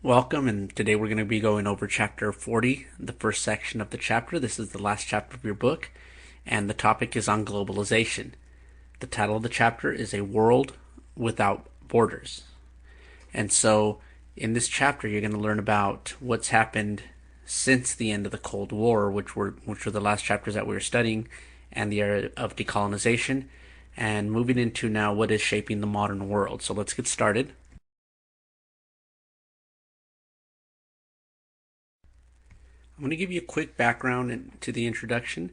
Welcome, and today we're going to be going over chapter 40, the first section of the chapter. This is the last chapter of your book, and the topic is on globalization. The title of the chapter is A World Without Borders. And so, in this chapter, you're going to learn about what's happened since the end of the Cold War, which were the last chapters that we were studying, and the era of decolonization, and moving into now what is shaping the modern world. So let's get started. I'm going to give you a quick background to the introduction,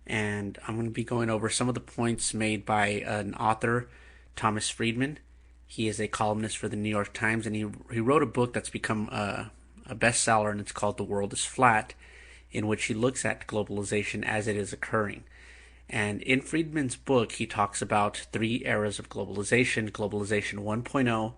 and I'm going to be going over some of the points made by an author, Thomas Friedman. He is a columnist for the New York Times, and he wrote a book that's become a bestseller, and it's called The World is Flat, in which he looks at globalization as it is occurring. And in Friedman's book, he talks about three eras of globalization: globalization 1.0,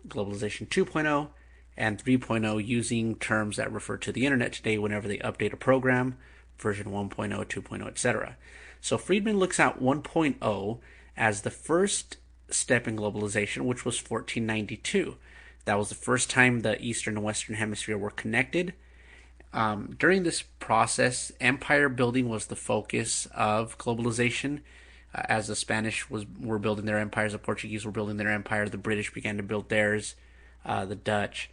globalization 2.0, and 3.0, using terms that refer to the internet today whenever they update a program, version 1.0, 2.0, etc. So Friedman looks at 1.0 as the first step in globalization, which was 1492. That was the first time the Eastern and Western Hemisphere were connected. During this process, empire building was the focus of globalization. As the Spanish were building their empires, the Portuguese were building their empire, the British began to build theirs, the Dutch.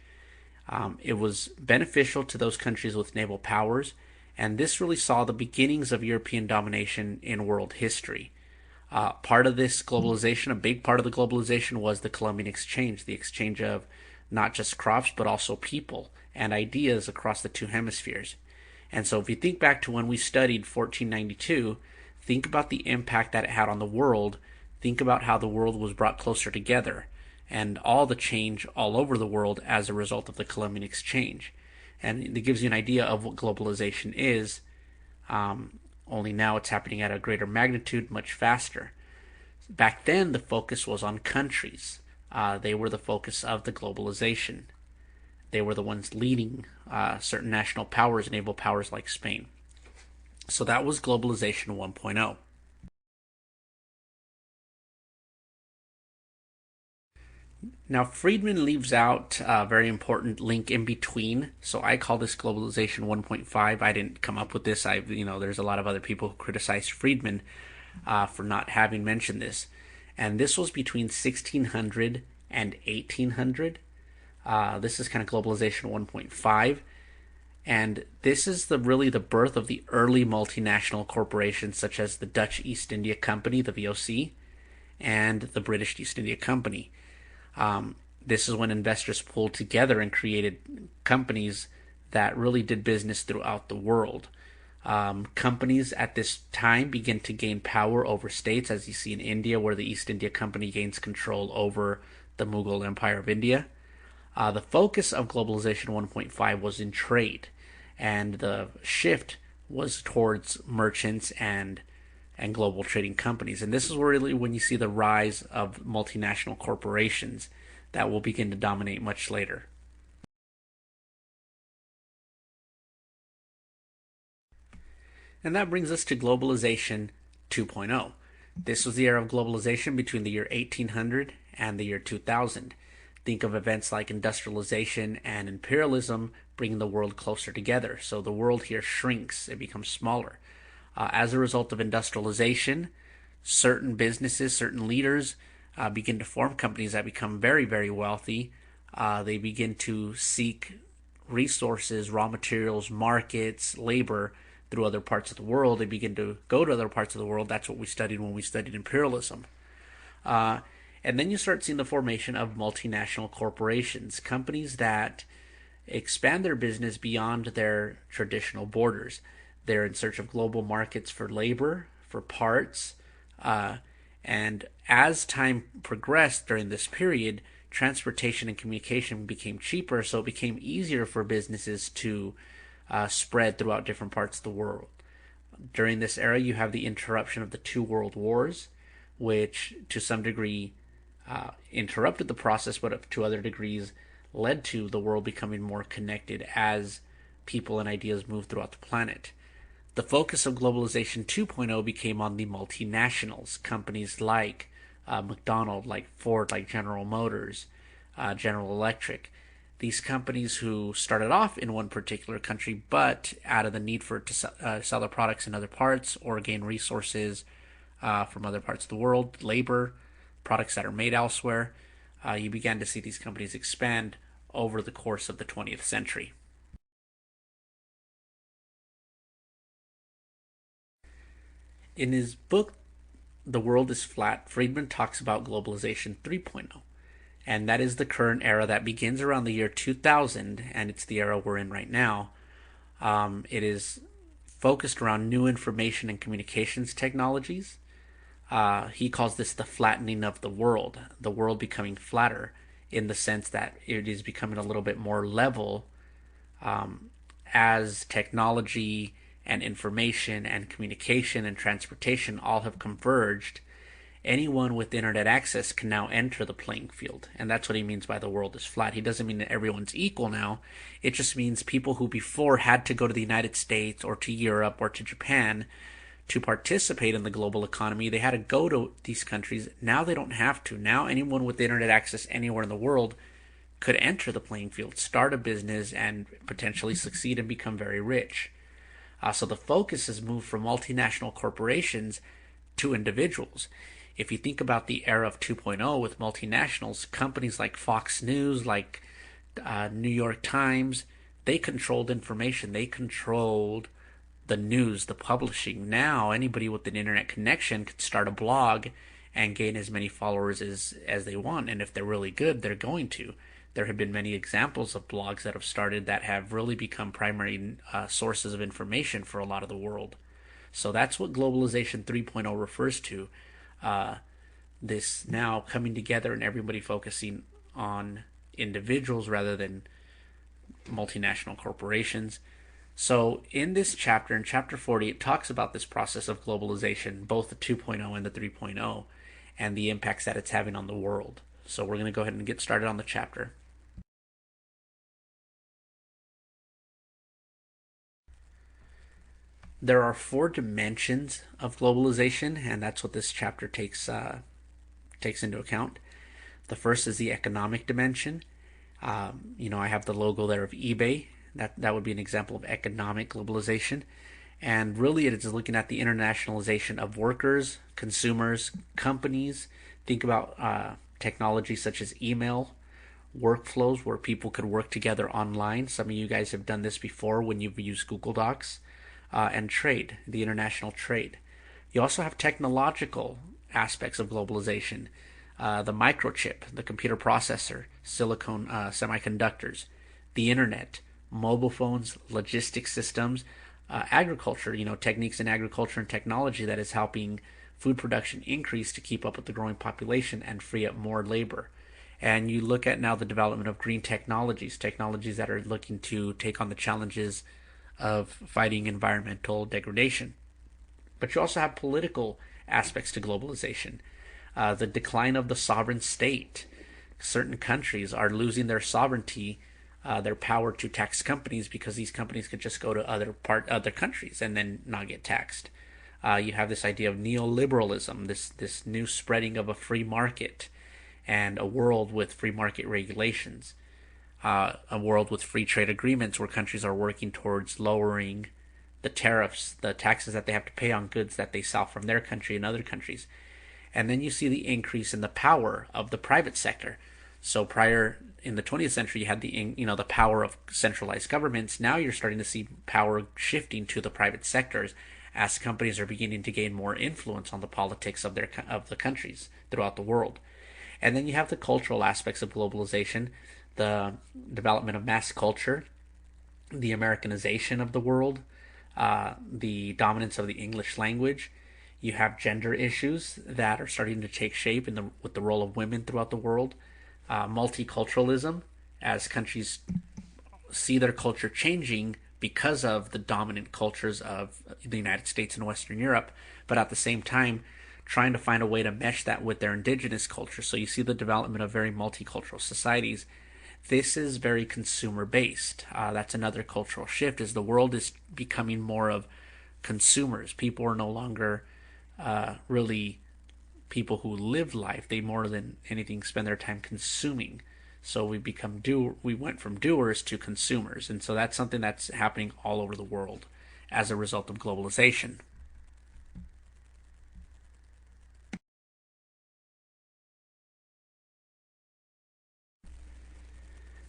It was beneficial to those countries with naval powers, and this really saw the beginnings of European domination in world history. Part of this globalization, a big part of the globalization, was the Columbian Exchange, the exchange of not just crops, but also people and ideas across the two hemispheres. And so if you think back to when we studied 1492, think about the impact that it had on the world. Think about how the world was brought closer together and all the change all over the world as a result of the Columbian Exchange. And it gives you an idea of what globalization is, only now it's happening at a greater magnitude, much faster. Back then, the focus was on countries. They were the focus of the globalization. They were the ones leading certain national powers, naval powers like Spain. So that was globalization 1.0. Now, Friedman leaves out a very important link in between. So I call this globalization 1.5. I didn't come up with this. There's a lot of other people who criticize Friedman for not having mentioned this. And this was between 1600 and 1800. This is kind of globalization 1.5. And this is really the birth of the early multinational corporations such as the Dutch East India Company, the VOC, and the British East India Company. This is when investors pulled together and created companies that really did business throughout the world. Companies at this time begin to gain power over states, as you see in India, where the East India Company gains control over the Mughal Empire of India. The focus of globalization 1.5 was in trade, and the shift was towards merchants and global trading companies. And this is really when you see the rise of multinational corporations that will begin to dominate much later. And that brings us to globalization 2.0. This was the era of globalization between the year 1800 and the year 2000. Think of events like industrialization and imperialism bringing the world closer together. So the world here shrinks, it becomes smaller. As a result of industrialization, certain businesses, certain leaders begin to form companies that become very, very wealthy. They begin to seek resources, raw materials, markets, labor through other parts of the world. They begin to go to other parts of the world. That's what we studied when we studied imperialism. And then you start seeing the formation of multinational corporations, companies that expand their business beyond their traditional borders. They're in search of global markets for labor, for parts, and as time progressed during this period, transportation and communication became cheaper, so it became easier for businesses to spread throughout different parts of the world. During this era, you have the interruption of the two world wars, which to some degree interrupted the process, but to other degrees led to the world becoming more connected as people and ideas moved throughout the planet. The focus of globalization 2.0 became on the multinationals, companies like McDonald, like Ford, like General Motors, General Electric. these companies who started off in one particular country, but out of the need for it to sell their products in other parts or gain resources from other parts of the world, labor, products that are made elsewhere, you began to see these companies expand over the course of the 20th century. In his book, The World is Flat, Friedman talks about globalization 3.0. And that is the current era that begins around the year 2000, and it's the era we're in right now. It is focused around new information and communications technologies. He calls this the flattening of the world becoming flatter in the sense that it is becoming a little bit more level as technology and information and communication and transportation all have converged. Anyone with internet access can now enter the playing field. And that's what he means by the world is flat. He doesn't mean that everyone's equal now. It just means people who before had to go to the United States or to Europe or to Japan to participate in the global economy, they had to go to these countries. Now they don't have to. Now anyone with internet access anywhere in the world could enter the playing field, start a business, and potentially succeed and become very rich. So the focus has moved from multinational corporations to individuals. If you think about the era of 2.0 with multinationals, companies like Fox News, like New York Times, they controlled information. They controlled the news, the publishing. Now anybody with an internet connection could start a blog and gain as many followers as they want. And if they're really good, they're going to. There have been many examples of blogs that have started that have really become primary sources of information for a lot of the world. So that's what Globalization 3.0 refers to. Uh, this now coming together and everybody focusing on individuals rather than multinational corporations. So in this chapter, in chapter 40, it talks about this process of globalization, both the 2.0 and the 3.0, and the impacts that it's having on the world. So we're going to go ahead and get started on the chapter. There are four dimensions of globalization, and that's what this chapter takes into account. The first is the economic dimension. I have the logo there of eBay. That would be an example of economic globalization. And really, it is looking at the internationalization of workers, consumers, companies. Think about technology such as email, workflows where people could work together online. Some of you guys have done this before when you've used Google Docs. And trade, the international trade. You also have technological aspects of globalization, the microchip, the computer processor, silicon semiconductors, the internet, mobile phones, logistics systems, agriculture, techniques in agriculture and technology that is helping food production increase to keep up with the growing population and free up more labor. And you look at now the development of green technologies, technologies that are looking to take on the challenges of fighting environmental degradation. But you also have political aspects to globalization. The decline of the sovereign state. Certain countries are losing their sovereignty, their power to tax companies because these companies could just go to other countries and then not get taxed. You have this idea of neoliberalism, this new spreading of a free market and a world with free market regulations. A world with free trade agreements where countries are working towards lowering the tariffs, the taxes that they have to pay on goods that they sell from their country and other countries. And then you see the increase in the power of the private sector. So prior in the 20th century, you had the power of centralized governments. Now you're starting to see power shifting to the private sectors as companies are beginning to gain more influence on the politics of the countries throughout the world. And then you have the cultural aspects of globalization, the development of mass culture, the Americanization of the world, the dominance of the English language. You have gender issues that are starting to take shape with the role of women throughout the world. Multiculturalism, as countries see their culture changing because of the dominant cultures of the United States and Western Europe, but at the same time trying to find a way to mesh that with their indigenous culture. So you see the development of very multicultural societies. This is very consumer based. That's another cultural shift as the world is becoming more of consumers. People are no longer really people who live life. They more than anything spend their time consuming. So we went from doers to consumers, and so that's something that's happening all over the world as a result of globalization.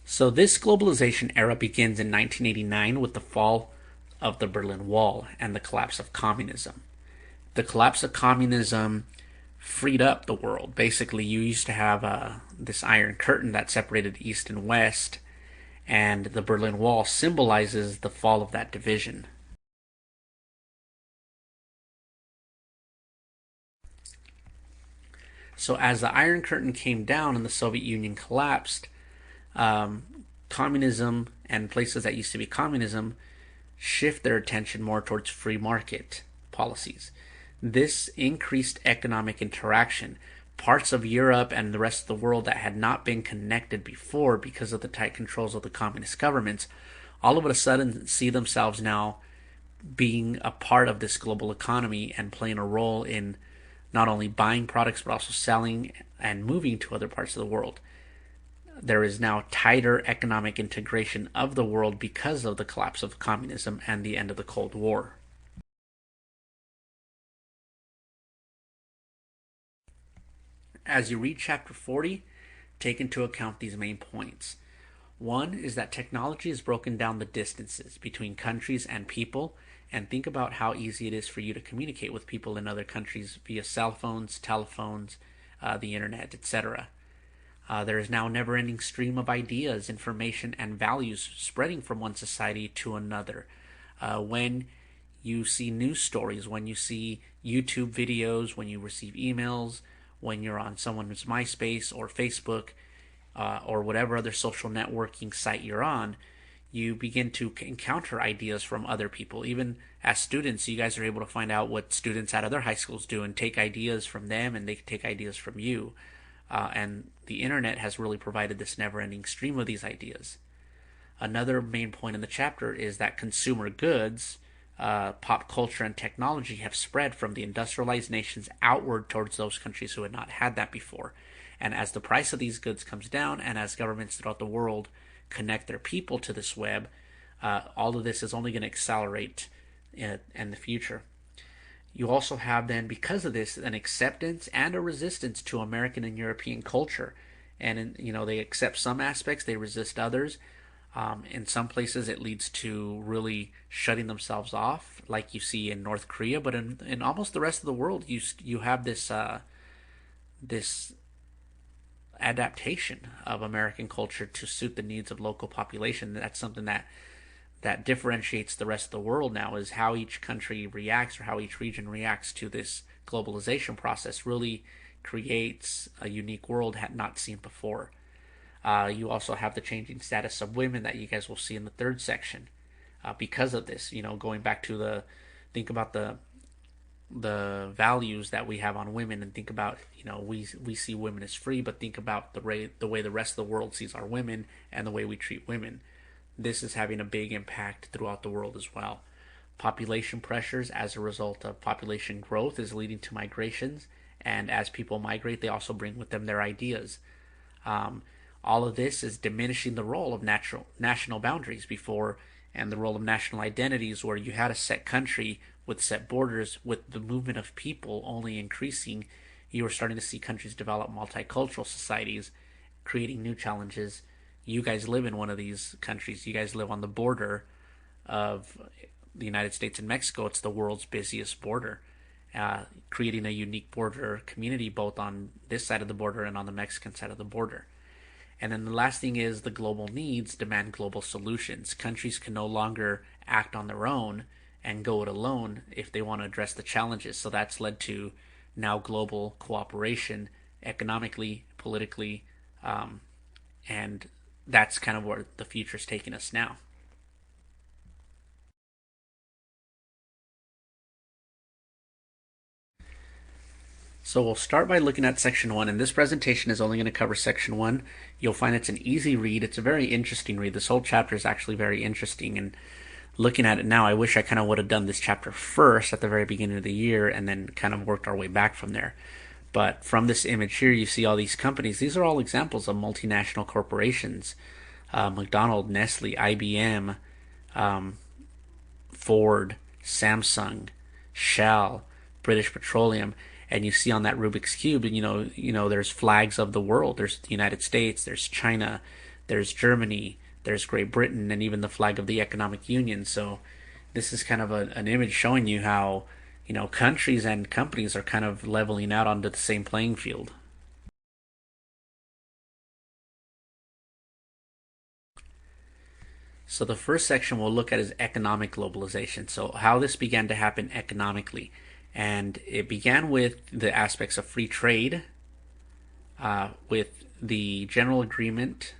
So this globalization era begins in 1989 with the fall of the Berlin Wall and the collapse of communism. The collapse of communism freed up the world. Basically, you used to have this iron curtain that separated East and West, and the Berlin Wall symbolizes the fall of that division. So, as the Iron Curtain came down and the Soviet Union collapsed, communism and places that used to be communism shift their attention more towards free market policies. This increased economic interaction. Parts of Europe and the rest of the world that had not been connected before because of the tight controls of the communist governments, all of a sudden see themselves now being a part of this global economy and playing a role in not only buying products but also selling and moving to other parts of the world. There is now tighter economic integration of the world because of the collapse of communism and the end of the Cold War. As you read chapter 40, take into account these main points. One is that technology has broken down the distances between countries and people, and think about how easy it is for you to communicate with people in other countries via cell phones, telephones, the internet, etc. There is now a never ending stream of ideas, information, and values spreading from one society to another. When you see news stories, when you see YouTube videos, when you receive emails, when you're on someone's MySpace or Facebook or whatever other social networking site you're on, you begin to encounter ideas from other people. Even as students, you guys are able to find out what students at other high schools do and take ideas from them, and they take ideas from you. And the internet has really provided this never-ending stream of these ideas. Another main point in the chapter is that consumer goods, pop culture, and technology have spread from the industrialized nations outward towards those countries who had not had that before. And as the price of these goods comes down, and as governments throughout the world connect their people to this web, all of this is only going to accelerate in the future. You also have then, because of this, an acceptance and a resistance to American and European culture. And they accept some aspects, they resist others. In some places, it leads to really shutting themselves off, like you see in North Korea. But in almost the rest of the world, you have this adaptation of American culture to suit the needs of local population. That's something that differentiates the rest of the world now, is how each country reacts or how each region reacts to this globalization process really creates a unique world not seen before. You also have the changing status of women that you guys will see in the third section because of this. Going back to think about the values that we have on women, and think about we see women as free, but think about the way the rest of the world sees our women and the way we treat women. This is having a big impact throughout the world as well. Population pressures as a result of population growth is leading to migrations, and as people migrate, they also bring with them their ideas. All of this is diminishing the role of national boundaries before, and the role of national identities, where you had a set country with set borders. With the movement of people only increasing, you are starting to see countries develop multicultural societies, creating new challenges. You guys live in one of these countries. You guys live on the border of the United States and Mexico. It's the world's busiest border, creating a unique border community both on this side of the border and on the Mexican side of the border. And then the last thing is the global needs demand global solutions. Countries can no longer act on their own and go it alone if they want to address the challenges. So that's led to now global cooperation economically, politically, and that's kind of where the future is taking us now. So we'll start by looking at section 1, and this presentation is only going to cover section 1. You'll find it's an easy read. It's a very interesting read. This whole chapter is actually very interesting, and looking at it now, I wish I kind of would have done this chapter first at the very beginning of the year and then kind of worked our way back from there. But from this image here, you see all these companies. These are all examples of multinational corporations: McDonald, Nestle, IBM, um, Ford, Samsung, Shell, British Petroleum. And you see on that Rubik's cube, and there's flags of the world. There's the United States, there's China, there's Germany, there's Great Britain, and even the flag of the Economic Union. So this is kind of an image showing you how countries and companies are kind of leveling out onto the same playing field. So the first section we'll look at is economic globalization. So how this began to happen economically. And it began with the aspects of free trade, with the general agreement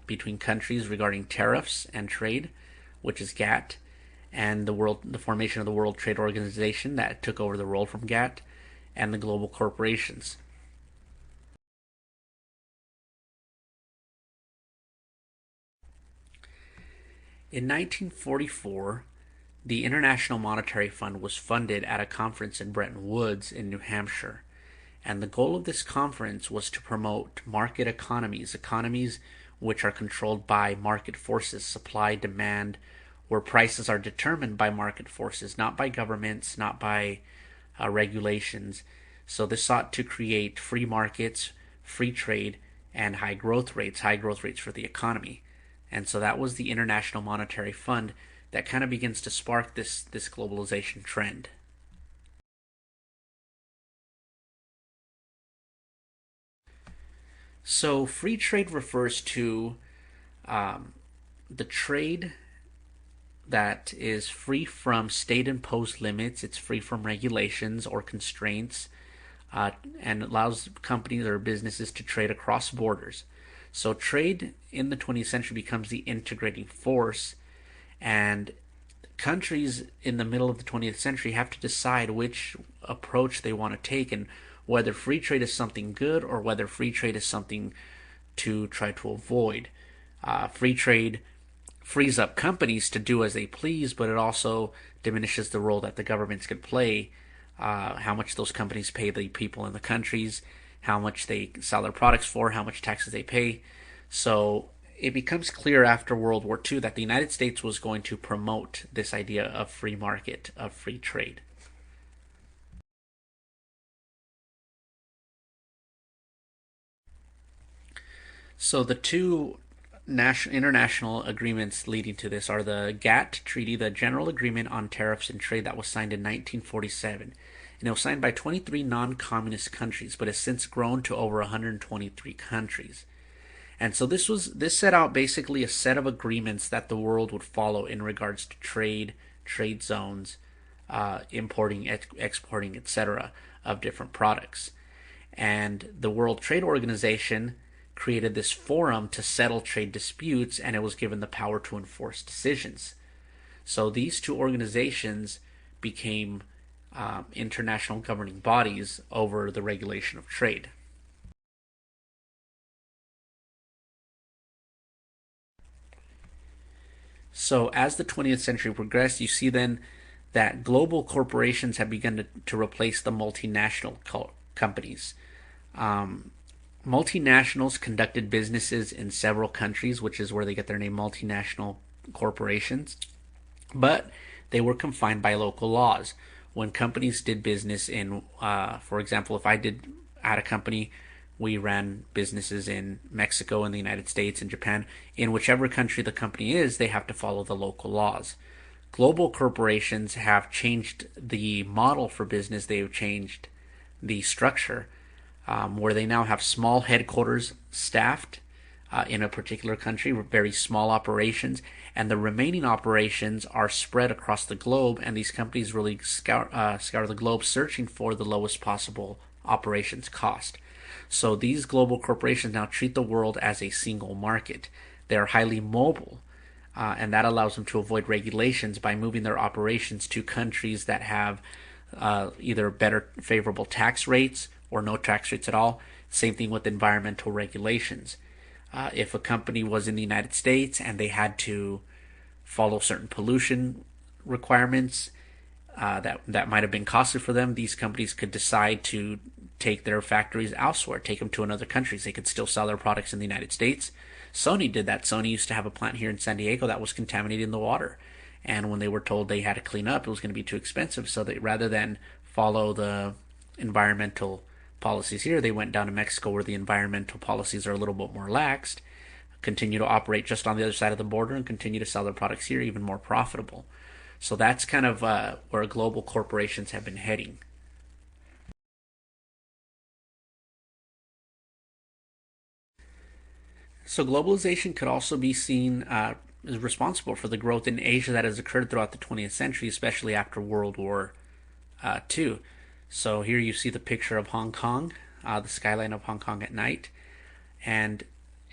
between countries regarding tariffs and trade, which is GATT, and the formation of the World Trade Organization that took over the role from GATT, and the global corporations. In 1944, the International Monetary Fund was funded at a conference in Bretton Woods in New Hampshire. And the goal of this conference was to promote market economies, economies which are controlled by market forces, supply, demand, where prices are determined by market forces, not by governments, not by regulations. So this sought to create free markets, free trade, and high growth rates for the economy. And so that was the International Monetary Fund that kind of begins to spark this globalization trend. So free trade refers to um, the trade that is free from state imposed limits, it's free from regulations or constraints, and allows companies or businesses to trade across borders. So trade in the 20th century becomes the integrating force, and countries in the middle of the 20th century have to decide which approach they want to take, and whether free trade is something good or whether free trade is something to try to avoid. Free trade frees up companies to do as they please, but it also diminishes the role that the governments could play, how much those companies pay the people in the countries, how much they sell their products for, how much taxes they pay. So it becomes clear after World War II that the United States was going to promote this idea of free market, of free trade. So the two international agreements leading to this are the GATT Treaty, the General Agreement on Tariffs and Trade, that was signed in 1947. And it was signed by 23 non-communist countries, but has since grown to over 123 countries. And so this set out basically a set of agreements that the world would follow in regards to trade, trade zones, importing, exporting, etc., of different products. And the World Trade Organization created this forum to settle trade disputes, and it was given the power to enforce decisions. So these two organizations became international governing bodies over the regulation of trade. So as the 20th century progressed, you see then that global corporations have begun to replace the multinational companies. Um, Multinationals conducted businesses in several countries, which is where they get their name, multinational corporations, but they were confined by local laws. When companies did business in, for example, if I had a company, we ran businesses in Mexico, in the United States, in Japan. In whichever country the company is, they have to follow the local laws. Global corporations have changed the model for business, they've changed the structure, where they now have small headquarters staffed in a particular country, very small operations, and the remaining operations are spread across the globe, and these companies really scour the globe searching for the lowest possible operations cost. So these global corporations now treat the world as a single market. They are highly mobile, and that allows them to avoid regulations by moving their operations to countries that have either better favorable tax rates or no tax rates at all. Same thing with environmental regulations. If a company was in the United States and they had to follow certain pollution requirements that might have been costly for them, these companies could decide to take their factories elsewhere, take them to another countries. They could still sell their products in the United States. Sony did that. Sony used to have a plant here in San Diego that was contaminating the water. And when they were told they had to clean up, it was going to be too expensive. So they, rather than follow the environmental policies here, they went down to Mexico where the environmental policies are a little bit more laxed, continue to operate just on the other side of the border, and continue to sell their products here even more profitable. So that's kind of where global corporations have been heading. So globalization could also be seen as responsible for the growth in Asia that has occurred throughout the 20th century, especially after World War II. So here you see the picture of Hong Kong, the skyline of Hong Kong at night, and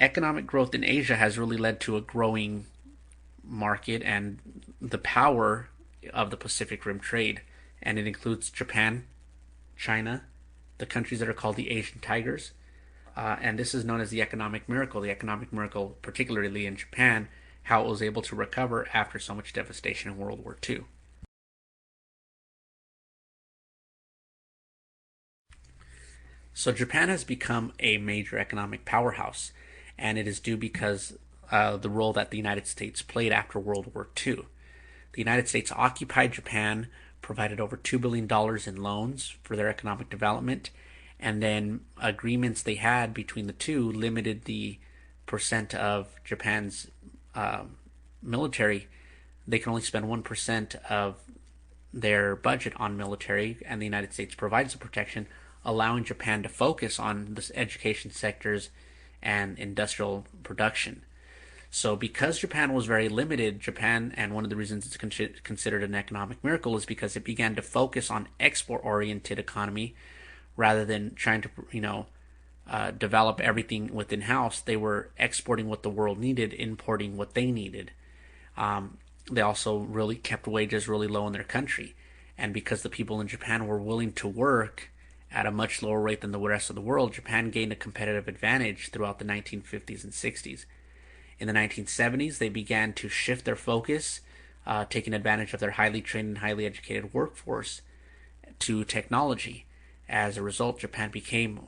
economic growth in Asia has really led to a growing market and the power of the Pacific Rim trade, and it includes Japan, China, the countries that are called the Asian Tigers, and this is known as the economic miracle. The economic miracle, particularly in Japan, how it was able to recover after so much devastation in World War II. So Japan has become a major economic powerhouse, and it is due because the role that the United States played after World War II. The United States occupied Japan, provided over $2 billion in loans for their economic development, and then agreements they had between the two limited the percent of Japan's military. They can only spend 1% of their budget on military, and the United States provides the protection, allowing Japan to focus on the education sectors and industrial production. So because Japan was very limited, Japan, and one of the reasons it's considered an economic miracle is because it began to focus on export-oriented economy rather than trying to, develop everything within house. They were exporting what the world needed, importing what they needed. They also really kept wages really low in their country. And because the people in Japan were willing to work at a much lower rate than the rest of the world, Japan gained a competitive advantage throughout the 1950s and 60s. In the 1970s, they began to shift their focus, taking advantage of their highly trained and highly educated workforce to technology. As a result, Japan became,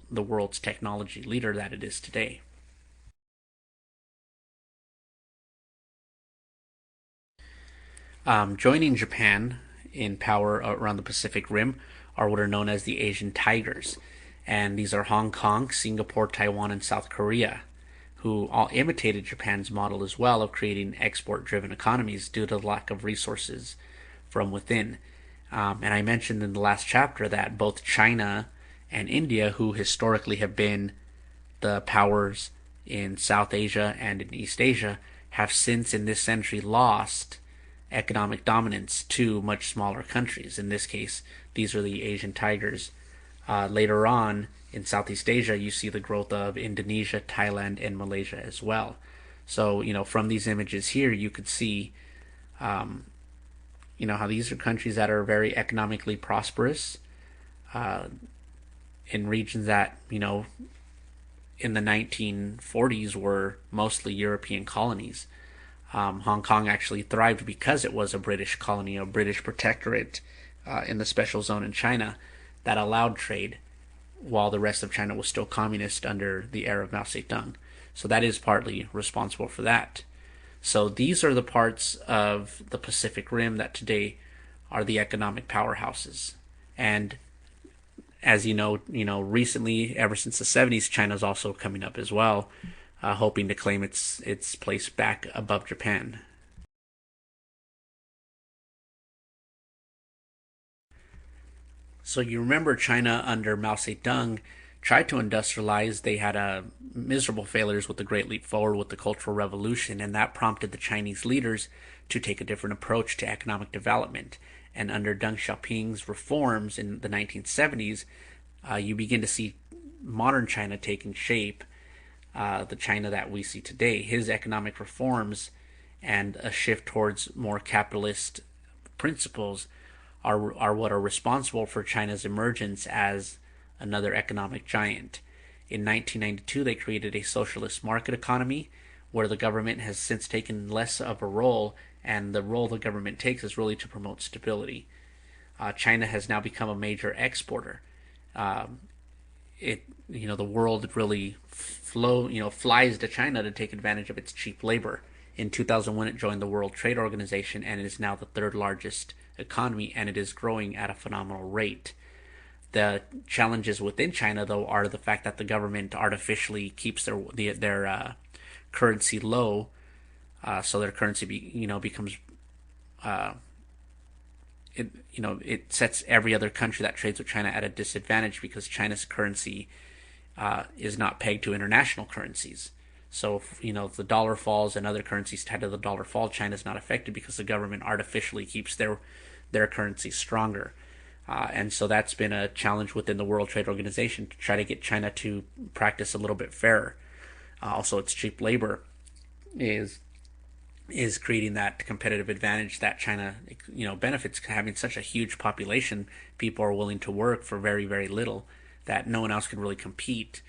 the world's technology leader that it is today. Joining Japan in power around the Pacific Rim are what are known as the Asian Tigers. And these are Hong Kong, Singapore, Taiwan, and South Korea, who all imitated Japan's model as well of creating export-driven economies due to the lack of resources from within. And I mentioned in the last chapter that both China and India, who historically have been the powers in South Asia and in East Asia, have since in this century lost economic dominance to much smaller countries. In this case, these are the Asian Tigers. Later on, in Southeast Asia, you see the growth of Indonesia, Thailand, and Malaysia as well. So, from these images here, you could see, how these are countries that are very economically prosperous in regions that, in the 1940s were mostly European colonies. Hong Kong actually thrived because it was a British colony, a British protectorate in the special zone in China that allowed trade, while the rest of China was still communist under the era of Mao Zedong. So that is partly responsible for that. So these are the parts of the Pacific Rim that today are the economic powerhouses. And as recently, ever since the 70s, China's also coming up as well, hoping to claim its place back above Japan. So you remember China under Mao Zedong tried to industrialize. They had miserable failures with the Great Leap Forward, with the Cultural Revolution, and that prompted the Chinese leaders to take a different approach to economic development. And under Deng Xiaoping's reforms in the 1970s, you begin to see modern China taking shape, the China that we see today. His economic reforms and a shift towards more capitalist principles are what are responsible for China's emergence as another economic giant. In 1992, they created a socialist market economy where the government has since taken less of a role, and the role the government takes is really to promote stability. China has now become a major exporter. it the world really flies to China to take advantage of its cheap labor. In 2001, it joined the World Trade Organization, and it is now the third largest economy, and it is growing at a phenomenal rate. The challenges within China, though, are the fact that the government artificially keeps their currency low, so their currency becomes it sets every other country that trades with China at a disadvantage because China's currency is not pegged to international currencies. So if the dollar falls and other currencies tied to the dollar fall, China's not affected because the government artificially keeps their currency stronger. And so that's been a challenge within the World Trade Organization to try to get China to practice a little bit fairer. Also, its cheap labor is creating that competitive advantage that China benefits. Having such a huge population, people are willing to work for very, very little, that no one else can really compete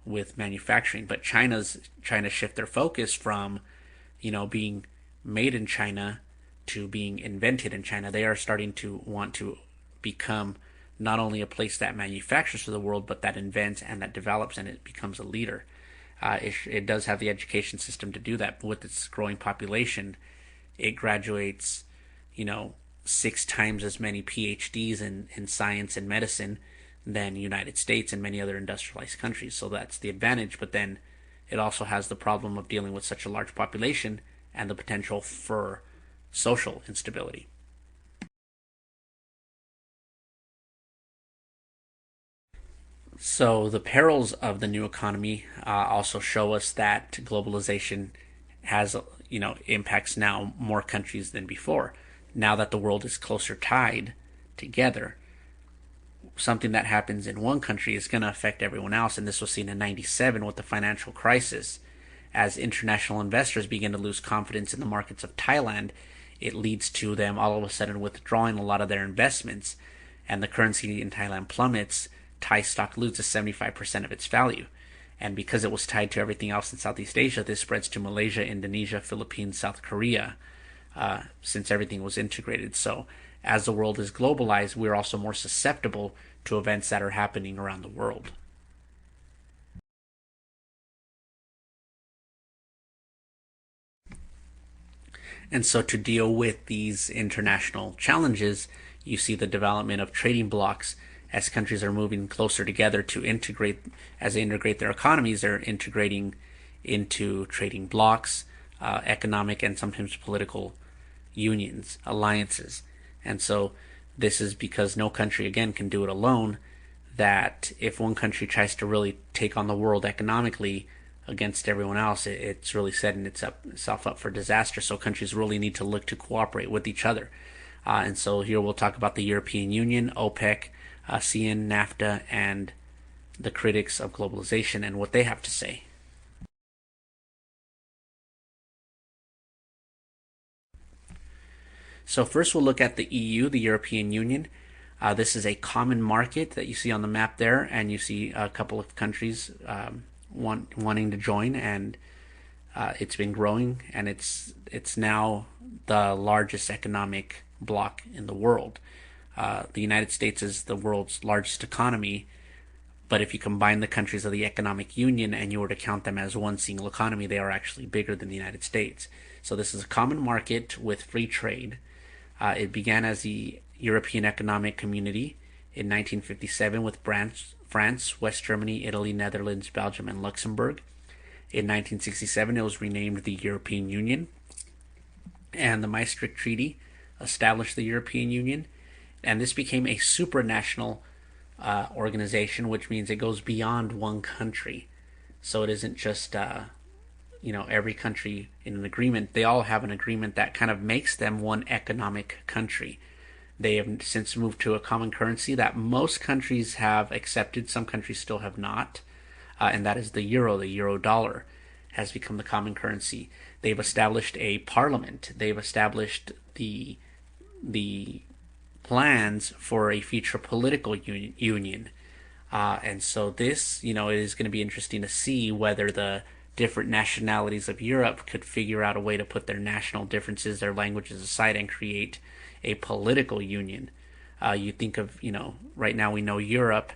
with manufacturing. But China's trying to shift their focus from being made in China to being invented in China. They are starting to want to become not only a place that manufactures for the world, but that invents and that develops, and it becomes a leader. It does have the education system to do that, but with its growing population, it graduates, 6 times as many PhDs in science and medicine than the United States and many other industrialized countries. So that's the advantage, but then it also has the problem of dealing with such a large population and the potential for social instability. So the perils of the new economy also show us that globalization has, impacts now more countries than before. Now that the world is closer tied together, something that happens in one country is going to affect everyone else. And this was seen in '97 with the financial crisis. As international investors begin to lose confidence in the markets of Thailand, it leads to them all of a sudden withdrawing a lot of their investments, and the currency in Thailand plummets. Thai stock loses 75% of its value. And because it was tied to everything else in Southeast Asia, this spreads to Malaysia, Indonesia, Philippines, South Korea, since everything was integrated. So as the world is globalized, we're also more susceptible to events that are happening around the world. And so to deal with these international challenges, you see the development of trading blocks as countries are moving closer together to integrate. As they integrate their economies, they're integrating into trading blocks, economic and sometimes political unions, alliances. And so this is because no country, again, can do it alone, that if one country tries to really take on the world economically against everyone else, it's really setting itself up for disaster. So countries really need to look to cooperate with each other. And so here we'll talk about the European Union, OPEC, ASEAN, NAFTA, and the critics of globalization and what they have to say. So first we'll look at the EU, the European Union. This is a common market that you see on the map there, and you see a couple of countries wanting to join, and it's been growing, and it's now the largest economic bloc in the world. The United States is the world's largest economy, but if you combine the countries of the economic union and you were to count them as one single economy, they are actually bigger than the United States. So this is a common market with free trade. It began as the European Economic Community in 1957 with France, West Germany, Italy, Netherlands, Belgium, and Luxembourg. In 1967, it was renamed the European Union, and the Maastricht Treaty established the European Union, and this became a supranational organization, which means it goes beyond one country. So it isn't just every country in an agreement. They all have an agreement that kind of makes them one economic country. They have since moved to a common currency that most countries have accepted. Some countries still have not, and that is the euro. The euro dollar has become the common currency. They've established a parliament. They've established the plans for a future political union. And so this, it is going to be interesting to see whether the different nationalities of Europe could figure out a way to put their national differences, their languages aside, and create a political union. You think of, right now we know Europe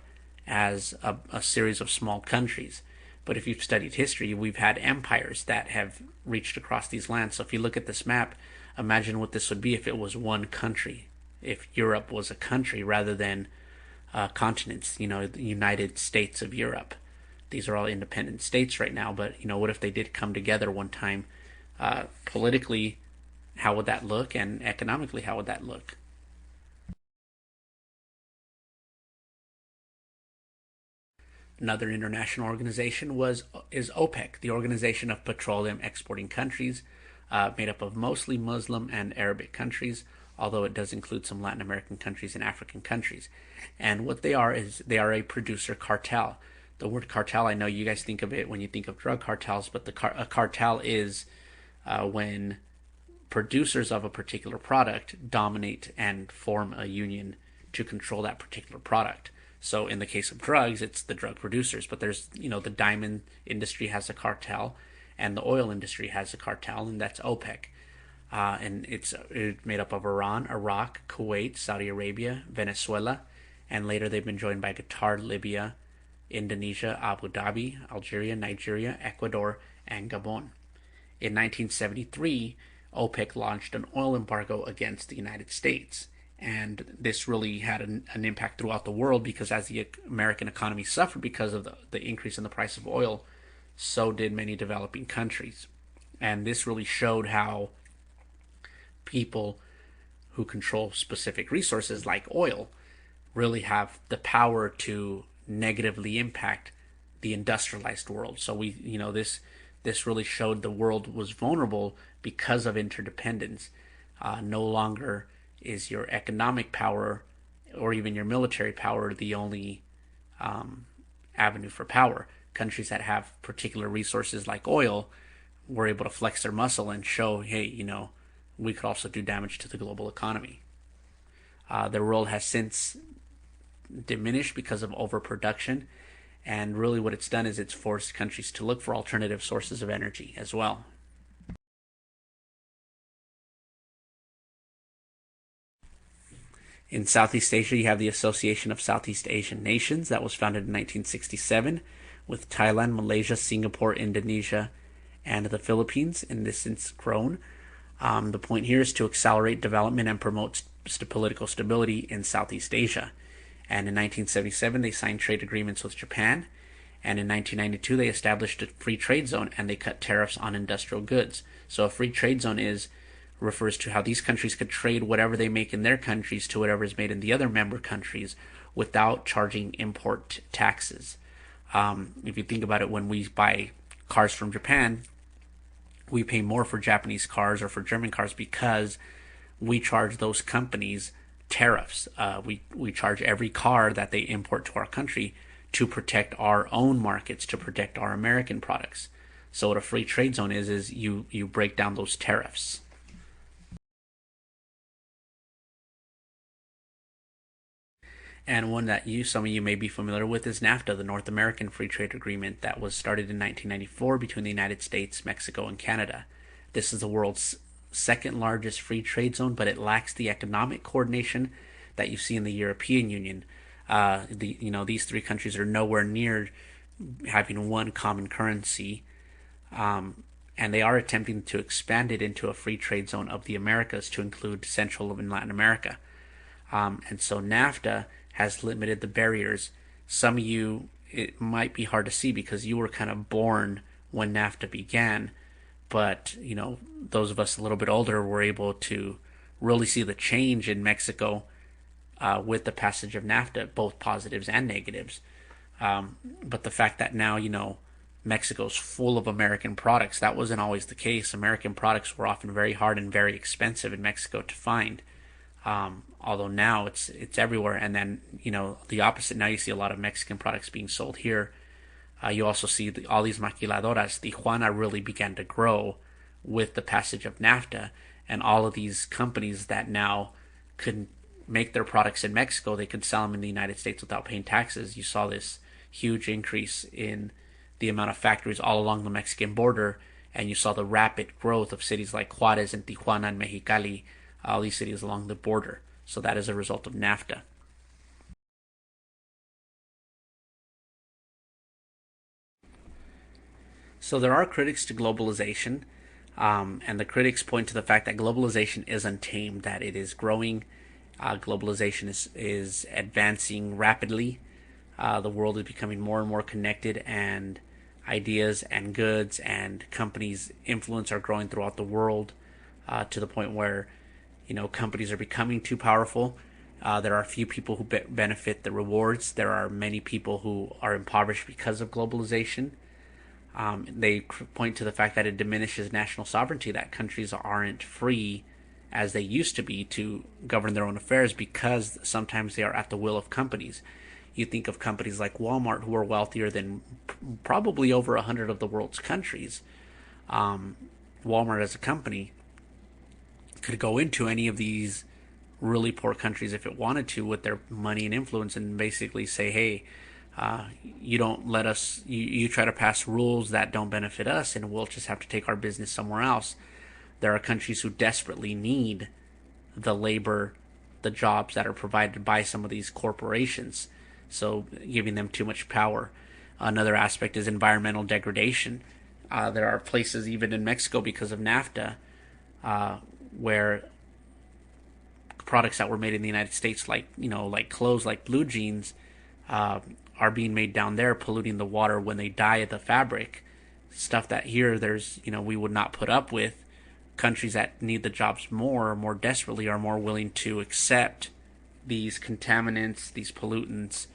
as a series of small countries. But if you've studied history, we've had empires that have reached across these lands. So if you look at this map, imagine what this would be if it was one country, if Europe was a country rather than continents, the United States of Europe. These are all independent states right now, but what if they did come together one time? Politically, how would that look? And economically, how would that look? Another international organization is OPEC, the Organization of Petroleum Exporting Countries, made up of mostly Muslim and Arabic countries, although it does include some Latin American countries and African countries. And what they are is they are a producer cartel. The word cartel, I know you guys think of it when you think of drug cartels, but a cartel is when producers of a particular product dominate and form a union to control that particular product. So in the case of drugs, it's the drug producers, but there's, the diamond industry has a cartel and the oil industry has a cartel, and that's OPEC. And it's made up of Iran, Iraq, Kuwait, Saudi Arabia, Venezuela, and later they've been joined by Qatar, Libya, Indonesia, Abu Dhabi, Algeria, Nigeria, Ecuador, and Gabon. In 1973, OPEC launched an oil embargo against the United States. And this really had an impact throughout the world because as the American economy suffered because of the increase in the price of oil, so did many developing countries. And this really showed how people who control specific resources like oil really have the power to negatively impact the industrialized world. So this really showed the world was vulnerable because of interdependence. No longer is your economic power or even your military power the only avenue for power. Countries that have particular resources like oil were able to flex their muscle and show, hey, we could also do damage to the global economy. Their role has since diminished because of overproduction, and really what it's done is it's forced countries to look for alternative sources of energy as well. In Southeast Asia, you have the Association of Southeast Asian Nations that was founded in 1967 with Thailand, Malaysia, Singapore, Indonesia, and the Philippines, and this since grown. The point here is to accelerate development and promote political stability in Southeast Asia. And in 1977, they signed trade agreements with Japan. And in 1992, they established a free trade zone and they cut tariffs on industrial goods. So a free trade zone refers to how these countries could trade whatever they make in their countries to whatever is made in the other member countries without charging import taxes. If you think about it, when we buy cars from Japan, we pay more for Japanese cars or for German cars because we charge those companies tariffs. We charge every car that they import to our country to protect our own markets, to protect our American products. So what a free trade zone is you break down those tariffs. And one that some of you may be familiar with is NAFTA, the North American Free Trade Agreement that was started in 1994 between the United States, Mexico, and Canada. This is the world's second largest free trade zone, but it lacks the economic coordination that you see in the European Union. These three countries are nowhere near having one common currency, and they are attempting to expand it into a free trade zone of the Americas to include Central and Latin America. And so NAFTA has limited the barriers. Some of you, it might be hard to see because you were kind of born when NAFTA began, but those of us a little bit older were able to really see the change in Mexico with the passage of NAFTA, both positives and negatives. But the fact that now Mexico's full of American products, that wasn't always the case. American products were often very hard and very expensive in Mexico to find. Although now it's everywhere, and then the opposite. Now you see a lot of Mexican products being sold here. You also see all these maquiladoras. Tijuana really began to grow with the passage of NAFTA, and all of these companies that now could make their products in Mexico, they could sell them in the United States without paying taxes. You saw this huge increase in the amount of factories all along the Mexican border, and you saw the rapid growth of cities like Juarez and Tijuana and Mexicali, all these cities along the border. So that is a result of NAFTA. So there are critics to globalization, and the critics point to the fact that globalization is untamed, that it is growing. Globalization is advancing rapidly. The world is becoming more and more connected, and ideas and goods and companies' influence are growing throughout the world to the point where companies are becoming too powerful. There are few people who benefit the rewards. There are many people who are impoverished because of globalization. They point to the fact that it diminishes national sovereignty, that countries aren't free as they used to be to govern their own affairs because sometimes they are at the will of companies. You think of companies like Walmart, who are wealthier than probably over 100 of the world's countries. Walmart as a company could go into any of these really poor countries if it wanted to with their money and influence and basically say, hey, you don't let us, you try to pass rules that don't benefit us, and we'll just have to take our business somewhere else. There are countries who desperately need the labor, the jobs that are provided by some of these corporations, so giving them too much power. Another aspect is environmental degradation. There are places, even in Mexico, because of NAFTA, where products that were made in the United States, like clothes, like blue jeans, are being made down there, polluting the water when they dye the fabric. Stuff that here we would not put up with. Countries that need the jobs more desperately, are more willing to accept these contaminants, these pollutants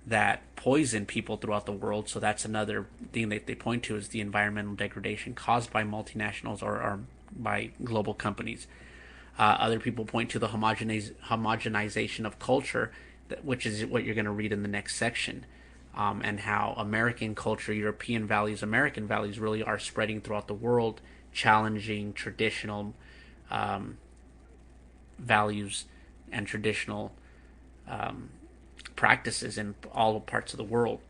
that poison people throughout the world. So that's another thing that they point to, is the environmental degradation caused by multinationals or by global companies. Other people point to the homogenization of culture, which is what you're going to read in the next section, and how American culture, European values, American values really are spreading throughout the world, challenging traditional values and traditional practices in all parts of the world.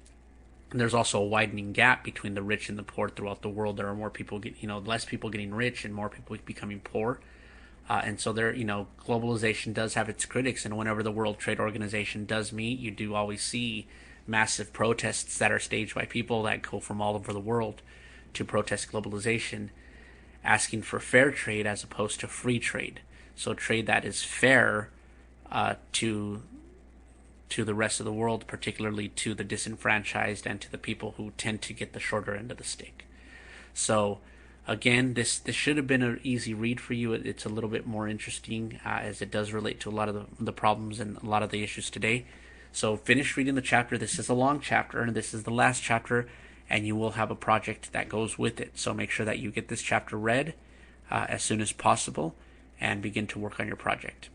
And there's also a widening gap between the rich and the poor throughout the world. There are more people, less people getting rich and more people becoming poor. And so globalization does have its critics, and whenever the World Trade Organization does meet, you do always see massive protests that are staged by people that go from all over the world to protest globalization, asking for fair trade as opposed to free trade. So trade that is fair to the rest of the world, particularly to the disenfranchised and to the people who tend to get the shorter end of the stick. So again, this should have been an easy read for you. It's a little bit more interesting as it does relate to a lot of the problems and a lot of the issues today. So finish reading the chapter. This is a long chapter, and this is the last chapter, and you will have a project that goes with it. So make sure that you get this chapter read as soon as possible and begin to work on your project.